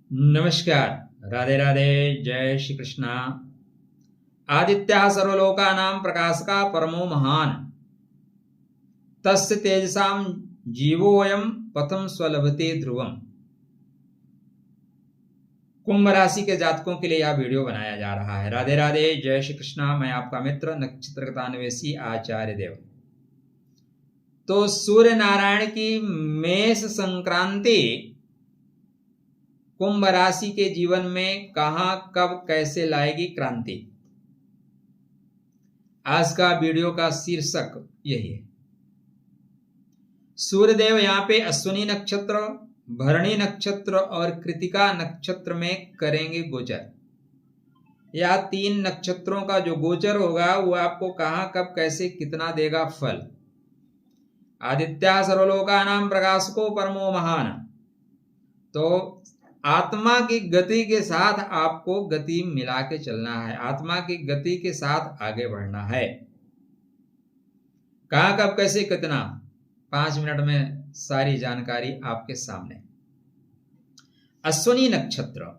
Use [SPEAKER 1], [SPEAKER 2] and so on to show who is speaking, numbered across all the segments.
[SPEAKER 1] नमस्कार। राधे राधे। जय श्री कृष्णा। आदित्य सर्वलोकानां प्रकाशका परमो महान तस्य तेजसां जीवोऽयं पथं स्वलभते ध्रुवम्। कुंभ राशि के जातकों के लिए यह वीडियो बनाया जा रहा है। राधे राधे। जय श्री कृष्णा। मैं आपका मित्र नक्षत्रगतान्वेषी आचार्य देव। तो सूर्य नारायण की मेष संक्रांति कुंभ राशि के जीवन में कहां कब कैसे लाएगी क्रांति, आज का वीडियो का शीर्षक यही है। सूर्यदेव यहाँ पे अश्विनी नक्षत्र, भरणी नक्षत्र और कृतिका नक्षत्र में करेंगे गोचर। यह तीन नक्षत्रों का जो गोचर होगा वो आपको कहां कब कैसे कितना देगा फल। आदित्य सर्वलोकानां प्रकाशको परमो महान। तो आत्मा की गति के साथ आपको गति मिला के चलना है, आत्मा की गति के साथ आगे बढ़ना है। कहां कब कैसे कितना, 5 मिनट में सारी जानकारी आपके सामने। अश्विनी नक्षत्र,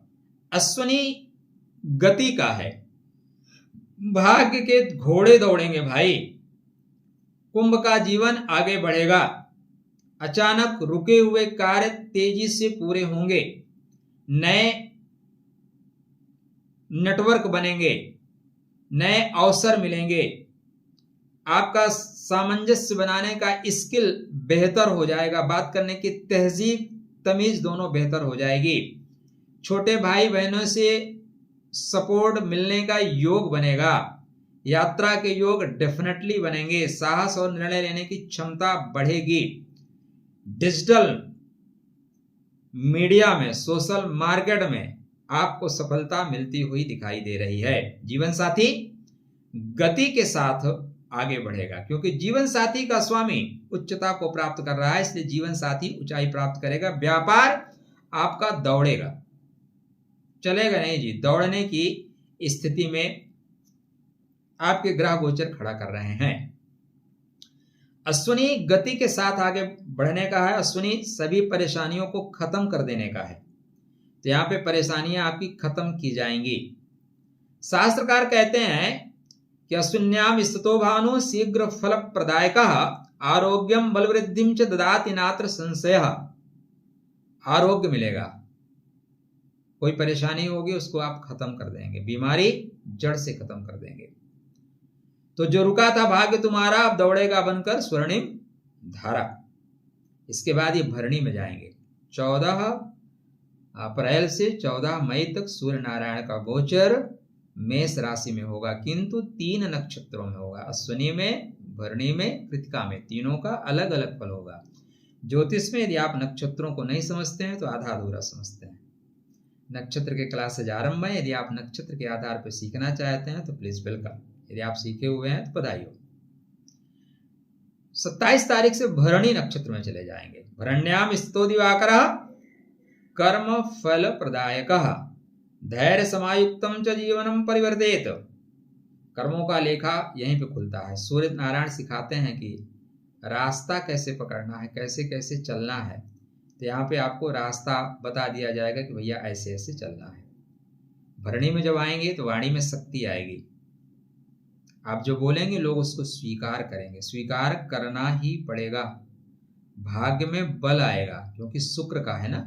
[SPEAKER 1] अश्विनी गति का है, भाग्य के घोड़े दौड़ेंगे भाई। कुंभ का जीवन आगे बढ़ेगा, अचानक रुके हुए कार्य तेजी से पूरे होंगे, नए नेटवर्क बनेंगे, नए अवसर मिलेंगे, आपका सामंजस्य बनाने का स्किल बेहतर हो जाएगा, बात करने की तहजीब तमीज दोनों बेहतर हो जाएगी। छोटे भाई बहनों से सपोर्ट मिलने का योग बनेगा, यात्रा के योग डेफिनेटली बनेंगे, साहस और निर्णय लेने की क्षमता बढ़ेगी। डिजिटल मीडिया में, सोशल मार्केट में आपको सफलता मिलती हुई दिखाई दे रही है। जीवन साथी गति के साथ आगे बढ़ेगा, क्योंकि जीवन साथी का स्वामी उच्चता को प्राप्त कर रहा है, इसलिए जीवन साथी ऊंचाई प्राप्त करेगा। व्यापार आपका दौड़ेगा, चलेगा नहीं जी, दौड़ने की स्थिति में आपके ग्रह गोचर खड़ा कर रहे हैं। अश्विनी गति के साथ आगे बढ़ने का है, अश्विनी सभी परेशानियों को खत्म कर देने का है। तो यहां पे परेशानियां आपकी खत्म की जाएंगी। शास्त्रकार कहते हैं कि अश्विन्याम स्थितो भानु शीघ्र फल प्रदायकः आरोग्यम बलवृद्धिम च ददाति नात्र संशयः। आरोग्य मिलेगा, कोई परेशानी होगी उसको आप खत्म कर देंगे, बीमारी जड़ से खत्म कर देंगे। तो जो रुका था भाग्य तुम्हारा अब दौड़ेगा बनकर स्वर्णिम धारा। इसके बाद ये भरणी में जाएंगे। 14 अप्रैल से 14 मई तक सूर्य नारायण का गोचर मेष राशि में होगा, किंतु 3 नक्षत्रों में होगा, अश्विनी में, भरणी में, कृतिका में। तीनों का अलग अलग फल होगा। ज्योतिष में यदि आप नक्षत्रों को नहीं समझते हैं तो आधा अधूरा समझते हैं। नक्षत्र के क्लासेज आरंभ है, यदि आप नक्षत्र के आधार पर सीखना चाहते हैं तो प्लीज वेलकम, यदि आप सीखे हुए हैं तो बधाई हो। 27 तारीख से भरणी नक्षत्र में चले जाएंगे। भरण्याम स्थितो दिवाकरः कर्म फल प्रदायकः धैर्य समायुक्तम च जीवनम परिवर्तेत। कर्मों का लेखा यहीं पे खुलता है। सूर्य नारायण सिखाते हैं कि रास्ता कैसे पकड़ना है, कैसे कैसे चलना है। तो यहाँ पे आपको रास्ता बता दिया जाएगा कि भैया ऐसे ऐसे चलना है। भरणी में जब आएंगे तो वाणी में शक्ति आएगी, आप जो बोलेंगे लोग उसको स्वीकार करेंगे, स्वीकार करना ही पड़ेगा। भाग्य में बल आएगा, क्योंकि शुक्र का है ना,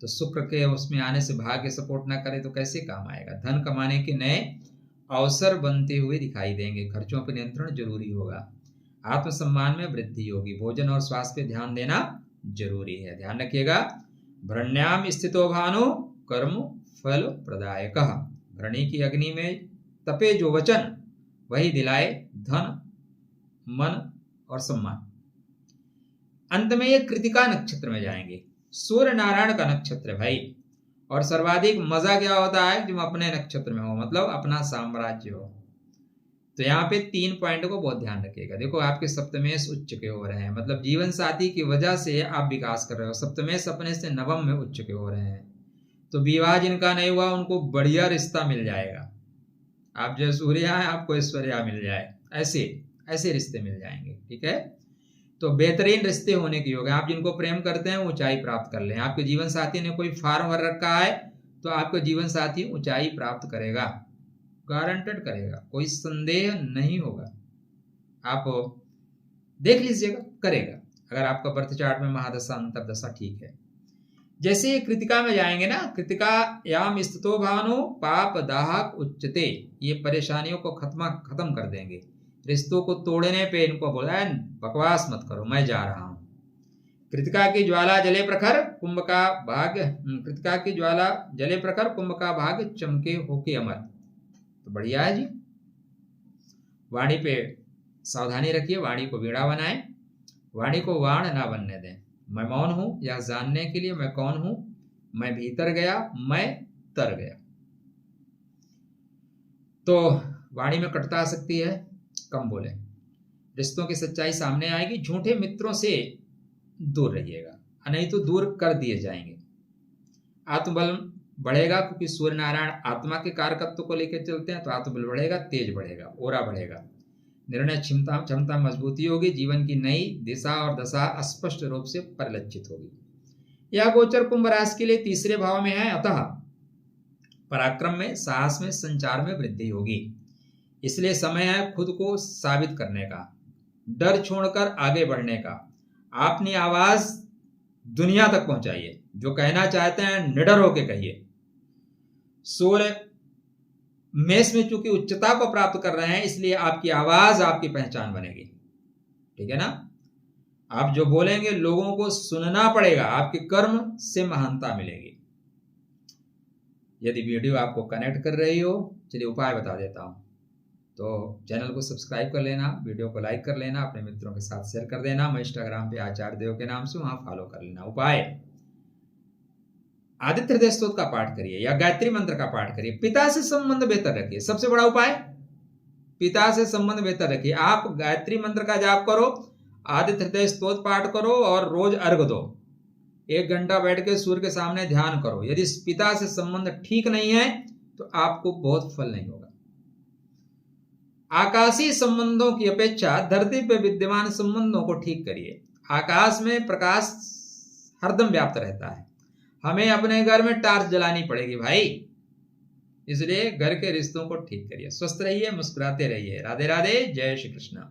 [SPEAKER 1] तो शुक्र के उसमें आने से भाग्य सपोर्ट ना करे तो कैसे काम आएगा। धन कमाने के नए अवसर बनते हुए दिखाई देंगे। खर्चों पर नियंत्रण जरूरी होगा, आत्मसम्मान में वृद्धि होगी। भोजन और स्वास्थ्य पे ध्यान देना जरूरी है, ध्यान रखिएगा। भरण्याम स्थितो भानु कर्म फल प्रदायकः। भरणी की अग्नि में तपे जो वचन वही दिलाए धन, मन और सम्मान। अंत में ये कृतिका नक्षत्र में जाएंगे। सूर्य नारायण का नक्षत्र है भाई, और सर्वाधिक मजा क्या होता है जब अपने नक्षत्र में हो, मतलब अपना साम्राज्य हो। तो यहाँ पे 3 पॉइंट को बहुत ध्यान रखिएगा। देखो आपके सप्तमेश उच्च के हो रहे हैं, मतलब जीवन साथी की वजह से आप विकास कर रहे हो। सप्तमेश अपने से नवम में उच्च के हो रहे हैं, तो विवाह जिनका नहीं हुआ उनको बढ़िया रिश्ता मिल जाएगा। आप जो सूर्य हैं आपको ऐश्वर्या मिल जाए, ऐसे ऐसे रिश्ते मिल जाएंगे, ठीक है। तो बेहतरीन रिश्ते होने के योग है। आप जिनको प्रेम करते हैं ऊंचाई प्राप्त कर लें। आपके जीवन साथी ने कोई फार्म भर रखा है तो आपका जीवन साथी ऊंचाई प्राप्त करेगा, गारंटेड करेगा, कोई संदेह नहीं होगा। आप देख लीजिएगा, करेगा, अगर आपका बर्थ चार्ट में महादशा अंतरदशा ठीक है। जैसे कृतिका में जाएंगे ना, कृतिका याम स्थितो भानु पाप दाहक उच्चते, ये परेशानियों को खत्म कर देंगे। रिश्तों को तोड़ने पे इनको बोला बकवास मत करो, मैं जा रहा हूं। कृतिका की ज्वाला जले प्रखर कुंभ का भाग्य, कृतिका की ज्वाला जले प्रखर कुंभ का भाग्य चमके होके अमर। तो बढ़िया है जी। वाणी पे सावधानी रखिए, वाणी को वीणा बनाएं, वाणी को वाण ना बनने दें। मैं मौन हूं यह जानने के लिए मैं कौन हूं, मैं भीतर गया मैं तर गया। तो वाणी में कटुता आ सकती है, कम बोले। रिश्तों की सच्चाई सामने आएगी। झूठे मित्रों से दूर रहिएगा, नहीं तो दूर कर दिए जाएंगे। आत्मबल बढ़ेगा, क्योंकि सूर्य नारायण आत्मा के कारकत्व को लेकर चलते हैं, तो आत्मबल बढ़ेगा, तेज बढ़ेगा, ओरा बढ़ेगा। निर्णय क्षमता मजबूती होगी। जीवन की नई दिशा और दशा स्पष्ट रूप से परिलक्षित होगी। यह गोचर कुंभ राशि के लिए तीसरे भाव में है, अतः पराक्रम में, साहस में, संचार में वृद्धि होगी। इसलिए समय है खुद को साबित करने का, डर छोड़कर आगे बढ़ने का। अपनी आवाज दुनिया तक पहुंचाइए, जो कहना चाहते हैं निडर होकर कहिए। सूर्य मेष में चूंकि उच्चता को प्राप्त कर रहे हैं, इसलिए आपकी आवाज आपकी पहचान बनेगी, ठीक है ना। आप जो बोलेंगे लोगों को सुनना पड़ेगा, आपके कर्म से महानता मिलेगी। यदि वीडियो आपको कनेक्ट कर रही हो, चलिए उपाय बता देता हूं। तो चैनल को सब्सक्राइब कर लेना, वीडियो को लाइक कर लेना, अपने मित्रों के साथ शेयर कर देना। मैं इंस्टाग्राम पे आचार्य देव के नाम से, वहां फॉलो कर लेना। उपाय, आदित्य हृदय स्तोत्र का पाठ करिए या गायत्री मंत्र का पाठ करिए। पिता से संबंध बेहतर रखिए, सबसे बड़ा उपाय पिता से संबंध बेहतर रखिए। आप गायत्री मंत्र का जाप करो, आदित्य हृदय स्तोत्र पाठ करो और रोज अर्घ दो। 1 घंटा बैठ के सूर्य के सामने ध्यान करो। यदि पिता से संबंध ठीक नहीं है तो आपको बहुत फल नहीं होगा। आकाशीय संबंधों की अपेक्षा धरती पे विद्यमान संबंधों को ठीक करिए। आकाश में प्रकाश हरदम व्याप्त रहता है, हमें अपने घर में टार्च जलानी पड़ेगी भाई। इसलिए घर के रिश्तों को ठीक करिए। स्वस्थ रहिए, मुस्कुराते रहिए। राधे राधे, जय श्री कृष्ण।